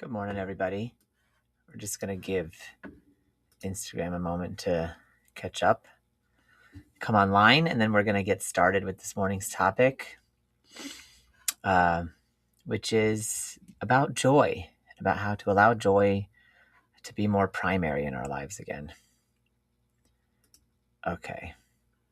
Good morning, everybody. We're just going to give Instagram a moment to catch up, come online, and then we're going to get started with this morning's topic, which is about joy, about how to allow joy to be more primary in our lives again. Okay,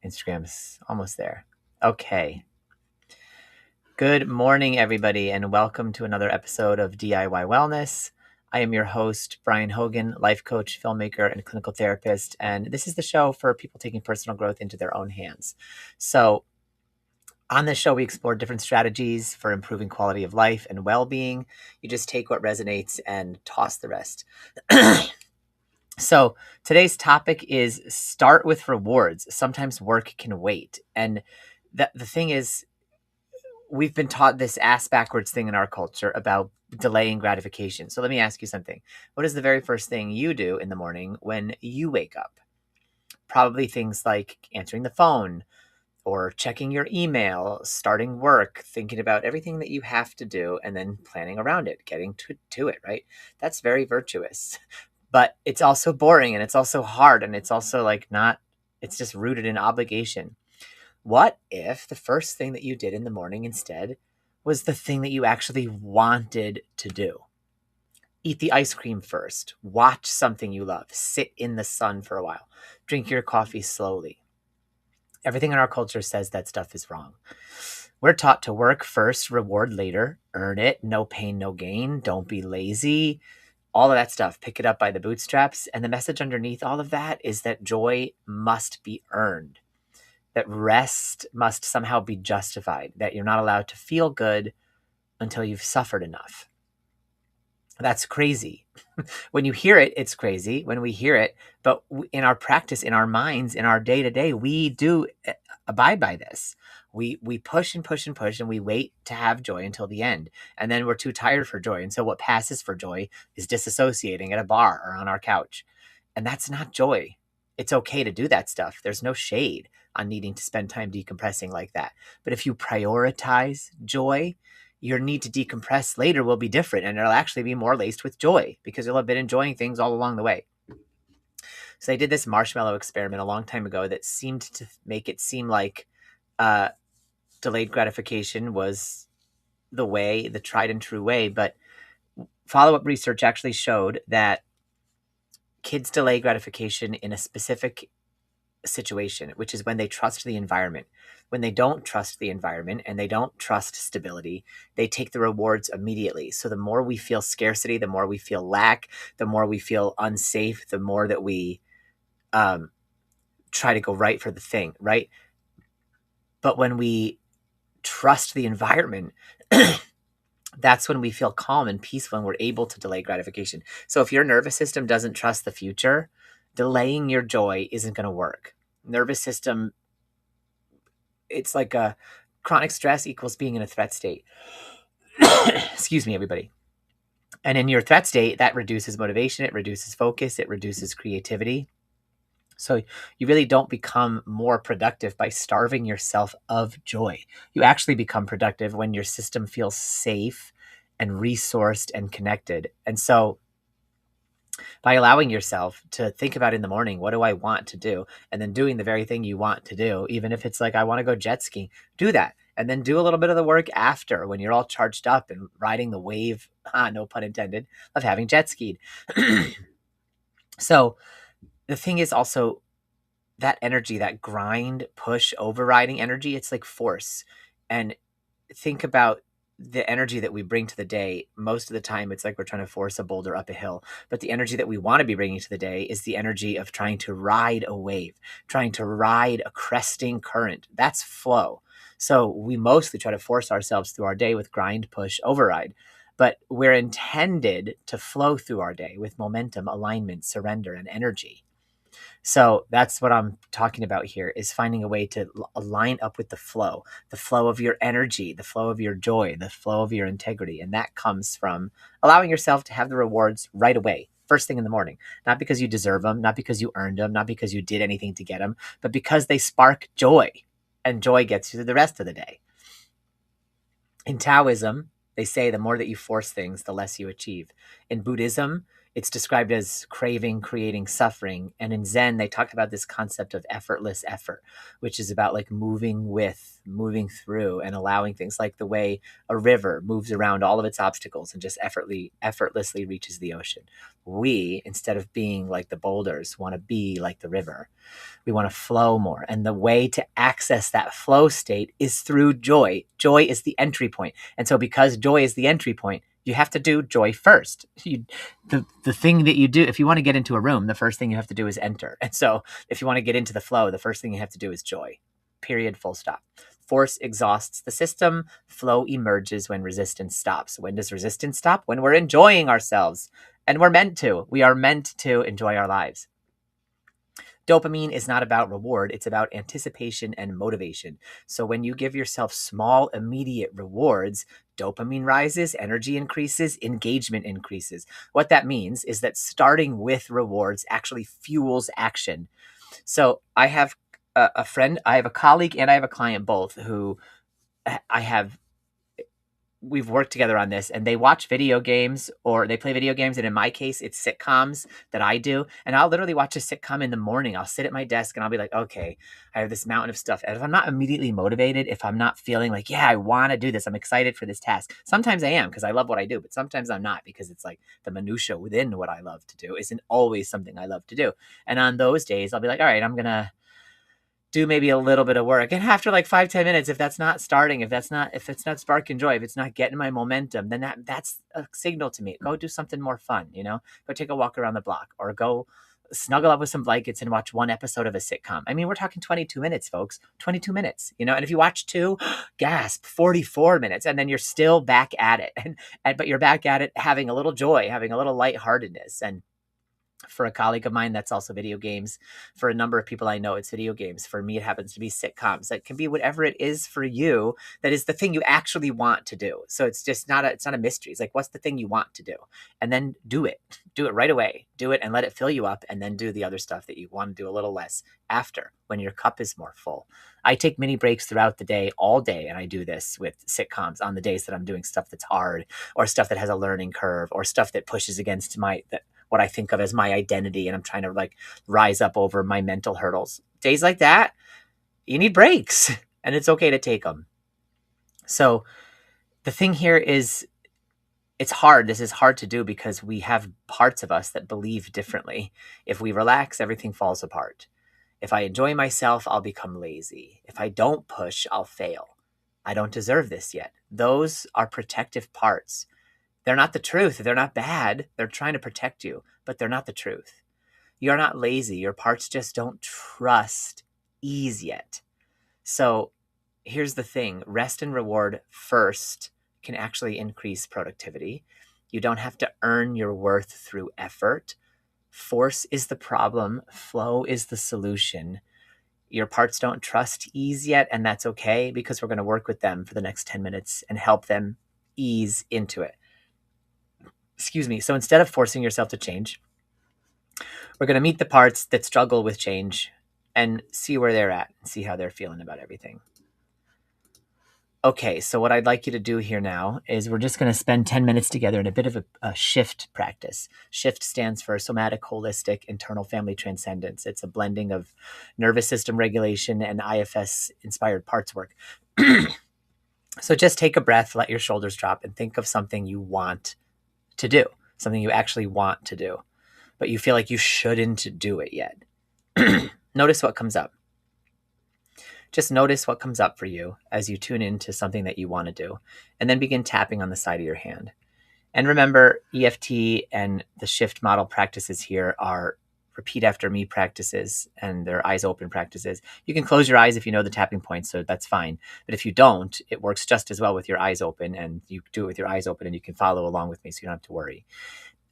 Instagram's almost there. Okay. Good morning, everybody, and welcome to another episode of DIY Wellness. I am your host, Brian Hogan, life coach, filmmaker, and clinical therapist, and this is the show for people taking personal growth into their own hands. So on this show, we explore different strategies for improving quality of life and well-being. You just take what resonates and toss the rest. So today's topic is start with rewards. Sometimes work can wait. And the thing is, we've been taught this ass backwards thing in our culture about delaying gratification. So let me ask you something. What is the very first thing you do in the morning when you wake up? Probably things like answering the phone or checking your email, starting work, thinking about everything that you have to do, and then planning around it, getting to it, right? That's very virtuous. But it's also boring, and it's also hard, and it's also it's just rooted in obligation. What if the first thing that you did in the morning instead was the thing that you actually wanted to do? Eat the ice cream first, watch something you love, sit in the sun for a while, drink your coffee slowly. Everything in our culture says that stuff is wrong. We're taught to work first, reward later, earn it, no pain, no gain, don't be lazy, all of that stuff, pick it up by the bootstraps. And the message underneath all of that is that joy must be earned, that rest must somehow be justified, that you're not allowed to feel good until you've suffered enough. That's crazy. When you hear it, it's crazy when we hear it. But in our practice, in our minds, in our day-to-day, we do abide by this. We push and push and push, and we wait to have joy until the end. And then we're too tired for joy. And so what passes for joy is disassociating at a bar or on our couch. And that's not joy. It's okay to do that stuff. There's no shade on needing to spend time decompressing like that. But if you prioritize joy, your need to decompress later will be different, and it'll actually be more laced with joy because you'll have been enjoying things all along the way. So they did this marshmallow experiment a long time ago that seemed to make it seem like delayed gratification was the tried and true way. But follow-up research actually showed that kids delay gratification in a specific situation, which is when they trust the environment. When they don't trust the environment and they don't trust stability, they take the rewards immediately. So the more we feel scarcity, the more we feel lack, the more we feel unsafe, the more that we try to go right for the thing, right? But when we trust the environment, that's when we feel calm and peaceful and we're able to delay gratification. So if your nervous system doesn't trust the future, delaying your joy isn't going to work. Nervous system, it's like a chronic stress equals being in a threat state. Excuse me, everybody. And in your threat state, that reduces motivation, it reduces focus, it reduces creativity. So you really don't become more productive by starving yourself of joy. You actually become productive when your system feels safe and resourced and connected. And so by allowing yourself to think about in the morning, what do I want to do? And then doing the very thing you want to do, even if it's like, I want to go jet skiing, do that. And then do a little bit of the work after when you're all charged up and riding the wave, no pun intended, of having jet skied. So the thing is also that energy, that grind, push, overriding energy, it's like force. And think about the energy that we bring to the day. Most of the time, it's like we're trying to force a boulder up a hill. But the energy that we want to be bringing to the day is the energy of trying to ride a wave, trying to ride a cresting current. That's flow. So we mostly try to force ourselves through our day with grind, push, override. But we're intended to flow through our day with momentum, alignment, surrender, and energy. So that's what I'm talking about here, is finding a way to align up with the flow of your energy, the flow of your joy, the flow of your integrity. And that comes from allowing yourself to have the rewards right away, first thing in the morning, not because you deserve them, not because you earned them, not because you did anything to get them, but because they spark joy, and joy gets you through the rest of the day. In Taoism, They say the more that you force things, the less you achieve. In Buddhism, it's described as craving, creating, suffering. And in Zen, they talk about this concept of effortless effort, which is about like moving through and allowing things, like the way a river moves around all of its obstacles and just effortlessly reaches the ocean. We, instead of being like the boulders, want to be like the river. We want to flow more. And the way to access that flow state is through joy. Joy is the entry point. And so because joy is the entry point, you have to do joy first. The thing that you do, if you want to get into a room, the first thing you have to do is enter. And so if you want to get into the flow, the first thing you have to do is joy. Period, full stop. Force exhausts the system. Flow emerges when resistance stops. When does resistance stop? When we're enjoying ourselves. And we're meant to. We are meant to enjoy our lives. Dopamine is not about reward. It's about anticipation and motivation. So when you give yourself small, immediate rewards, dopamine rises, energy increases, engagement increases. What that means is that starting with rewards actually fuels action. So I have a friend, I have a colleague, and I have a client both who we've worked together on this, and they watch video games or they play video games. And in my case, it's sitcoms that I do. And I'll literally watch a sitcom in the morning. I'll sit at my desk and I'll be like, okay, I have this mountain of stuff. And if I'm not immediately motivated, if I'm not feeling like, yeah, I want to do this, I'm excited for this task. Sometimes I am because I love what I do, but sometimes I'm not because it's like the minutia within what I love to do isn't always something I love to do. And on those days, I'll be like, all right, I'm going to do maybe a little bit of work. And after like 5-10 minutes, if that's not starting, if it's not sparking joy, if it's not getting my momentum, then that's a signal to me. Go do something more fun, go take a walk around the block, or go snuggle up with some blankets and watch one episode of a sitcom. I mean, we're talking 22 minutes, folks, 22 minutes, and if you watch two, gasp, 44 minutes, and then you're still back at it. But you're back at it having a little joy, having a little lightheartedness. And for a colleague of mine, that's also video games. For a number of people I know, it's video games. For me, it happens to be sitcoms. That can be whatever it is for you that is the thing you actually want to do. So it's just not a mystery. It's like, what's the thing you want to do? And then do it right away. Do it and let it fill you up, and then do the other stuff that you want to do a little less after, when your cup is more full. I take mini breaks throughout the day, all day, and I do this with sitcoms on the days that I'm doing stuff that's hard, or stuff that has a learning curve, or stuff that pushes against what I think of as my identity, and I'm trying to like rise up over my mental hurdles. Days like that, you need breaks, and it's okay to take them. So the thing here is, it's hard. This is hard to do because we have parts of us that believe differently. If we relax, everything falls apart. If I enjoy myself, I'll become lazy. If I don't push, I'll fail. I don't deserve this yet. Those are protective parts. They're not the truth. They're not bad. They're trying to protect you, but they're not the truth. You're not lazy. Your parts just don't trust ease yet. So here's the thing. Rest and reward first can actually increase productivity. You don't have to earn your worth through effort. Force is the problem. Flow is the solution. Your parts don't trust ease yet, and that's okay, because we're going to work with them for the next 10 minutes and help them ease into it. Excuse me. So instead of forcing yourself to change, we're going to meet the parts that struggle with change and see where they're at, and see how they're feeling about everything. Okay, so what I'd like you to do here now is we're just going to spend 10 minutes together in a bit of a S.H.I.F.T practice. S.H.I.F.T stands for Somatic Holistic Internal Family Transcendence. It's a blending of nervous system regulation and IFS-inspired parts work. So just take a breath, let your shoulders drop, and think of something you want to do, something you actually want to do, but you feel like you shouldn't do it yet. Notice what comes up. Just notice what comes up for you as you tune into something that you want to do, and then begin tapping on the side of your hand. And remember, EFT and the S.H.I.F.T model practices here are repeat after me practices, and they're eyes open practices. You can close your eyes if you know the tapping points, so that's fine. But if you don't, it works just as well with your eyes open, and you do it with your eyes open, and you can follow along with me, so you don't have to worry.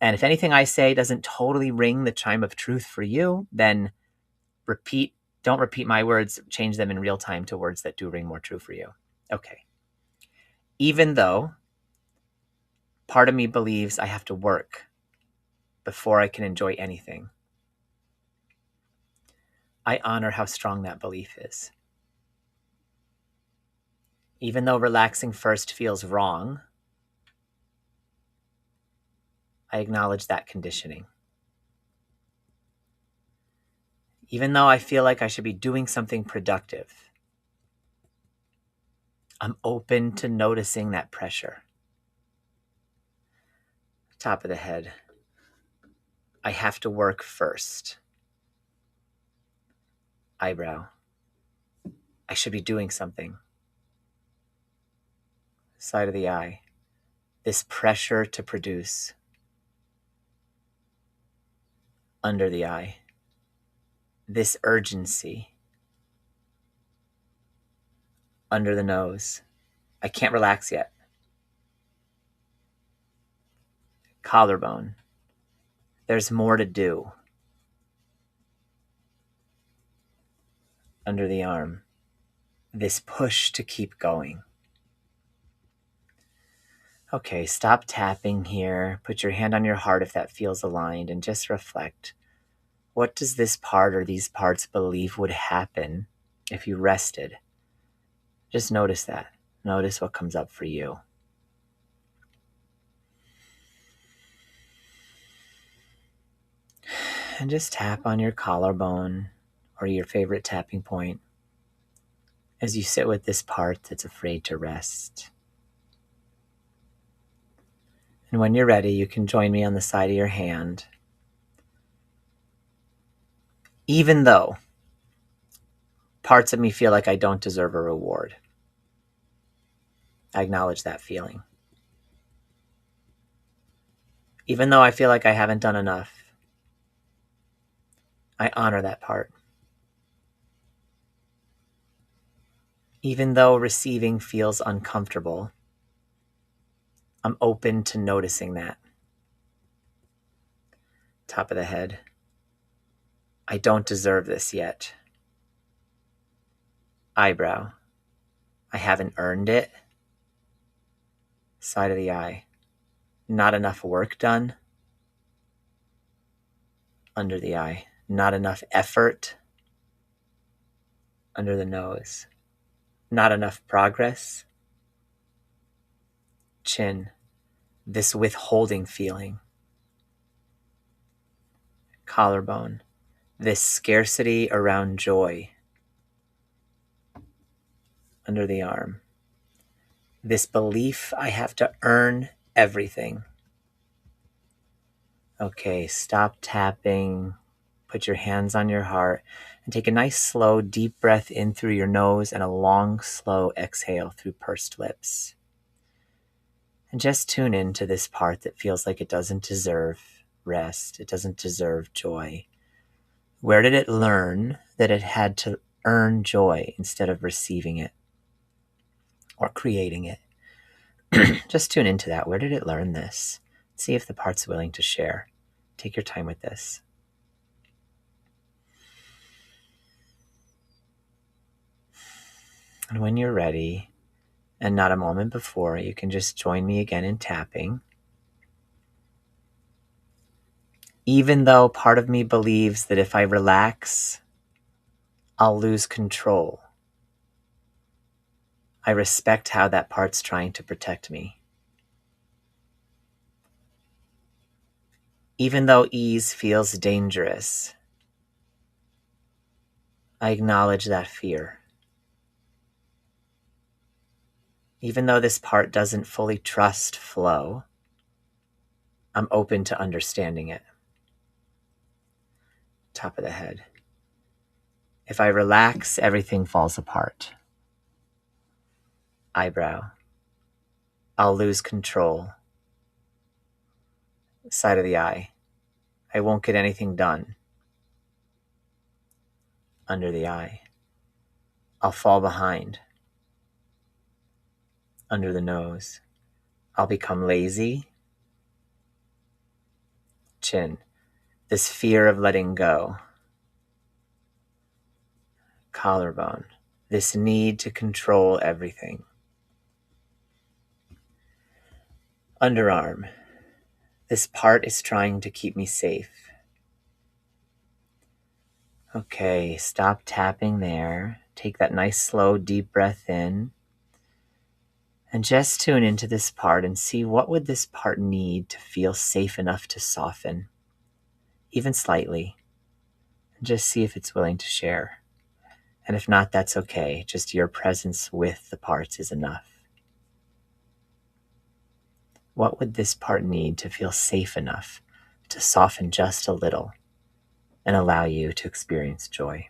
And if anything I say doesn't totally ring the chime of truth for you, then don't repeat my words, change them in real time to words that do ring more true for you. Okay. Even though part of me believes I have to work before I can enjoy anything, I honor how strong that belief is. Even though relaxing first feels wrong, I acknowledge that conditioning. Even though I feel like I should be doing something productive, I'm open to noticing that pressure. Top of the head. I have to work first. Eyebrow. I should be doing something. Side of the eye. This pressure to produce. Under the eye. This urgency. Under the nose. I can't relax yet. Collarbone. There's more to do. Under the arm. This push to keep going. Okay, stop tapping here. Put your hand on your heart if that feels aligned and just reflect. What does this part or these parts believe would happen if you rested? Just notice that. Notice what comes up for you. And just tap on your collarbone or your favorite tapping point as you sit with this part that's afraid to rest. And when you're ready, you can join me on the side of your hand. Even though parts of me feel like I don't deserve a reward, I acknowledge that feeling. Even though I feel like I haven't done enough, I honor that part. Even though receiving feels uncomfortable, I'm open to noticing that. Top of the head. I don't deserve this yet. Eyebrow. I haven't earned it. Side of the eye. Not enough work done. Under the eye. Not enough effort. Under the nose. Not enough progress. Chin. This withholding feeling. Collarbone. This scarcity around joy. Under the arm. This belief I have to earn everything. Okay, stop tapping. Put your hands on your heart and take a nice, slow, deep breath in through your nose and a long, slow exhale through pursed lips. And just tune into this part that feels like it doesn't deserve rest. It doesn't deserve joy. Where did it learn that it had to earn joy instead of receiving it or creating it? Just tune into that. Where did it learn this? See if the part's willing to share. Take your time with this. And when you're ready, and not a moment before, you can just join me again in tapping. Even though part of me believes that if I relax, I'll lose control, I respect how that part's trying to protect me. Even though ease feels dangerous, I acknowledge that fear. Even though this part doesn't fully trust flow, I'm open to understanding it. Top of the head. If I relax, everything falls apart. Eyebrow. I'll lose control. Side of the eye. I won't get anything done. Under the eye. I'll fall behind. Under the nose. I'll become lazy. Chin. This fear of letting go. Collarbone. This need to control everything. Underarm. This part is trying to keep me safe. Okay, stop tapping there. Take that nice, slow, deep breath in. And just tune into this part and see what would this part need to feel safe enough to soften, even slightly. And just see if it's willing to share. And if not, that's okay. Just your presence with the parts is enough. What would this part need to feel safe enough to soften just a little and allow you to experience joy?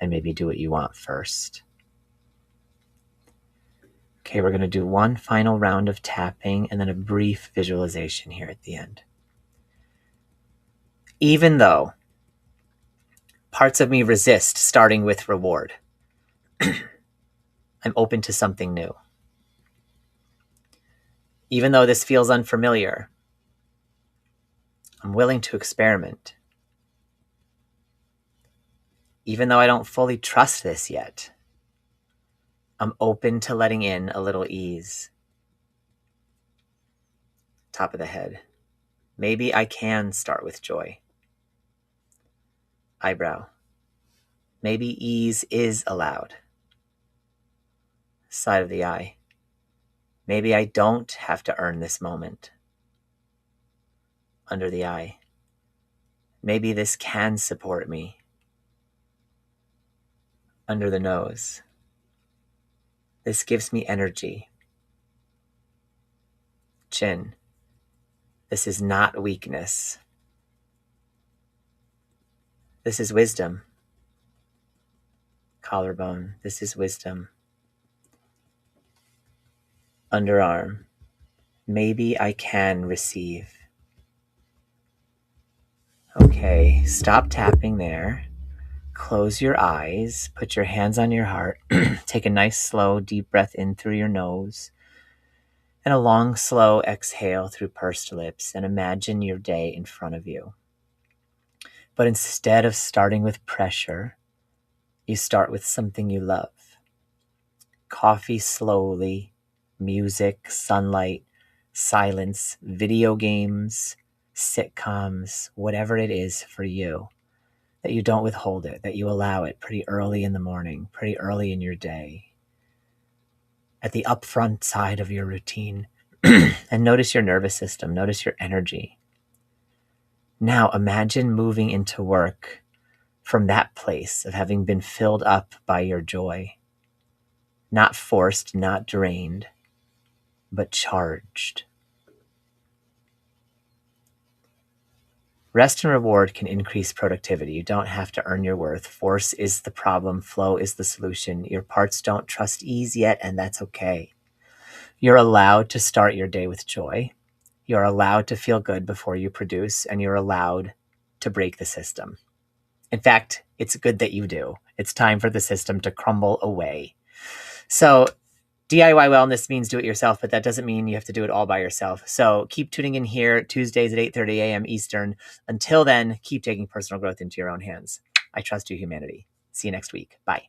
And maybe do what you want first. Okay, we're going to do one final round of tapping and then a brief visualization here at the end. Even though parts of me resist starting with reward, I'm open to something new. Even though this feels unfamiliar, I'm willing to experiment. Even though I don't fully trust this yet, I'm open to letting in a little ease. Top of the head. Maybe I can start with joy. Eyebrow. Maybe ease is allowed. Side of the eye. Maybe I don't have to earn this moment. Under the eye. Maybe this can support me. Under the nose. This gives me energy. Chin. This is not weakness. This is wisdom. Collarbone. This is wisdom. Underarm. Maybe I can receive. Okay, stop tapping there. Close your eyes. Put your hands on your heart. Take a nice, slow, deep breath in through your nose. And a long, slow exhale through pursed lips. And imagine your day in front of you. But instead of starting with pressure, you start with something you love. Coffee slowly, music, sunlight, silence, video games, sitcoms, whatever it is for you, that you don't withhold it, that you allow it pretty early in the morning, pretty early in your day, at the upfront side of your routine. And notice your nervous system, notice your energy. Now imagine moving into work from that place of having been filled up by your joy. Not forced, not drained, but charged. Rest and reward can increase productivity. You don't have to earn your worth. Force is the problem. Flow is the solution. Your parts don't trust ease yet, and that's okay. You're allowed to start your day with joy. You're allowed to feel good before you produce, and you're allowed to break the system. In fact, it's good that you do. It's time for the system to crumble away. So DIY wellness means do it yourself, but that doesn't mean you have to do it all by yourself. So keep tuning in here Tuesdays at 8:30 a.m. Eastern. Until then, keep taking personal growth into your own hands. I trust you, humanity. See you next week. Bye.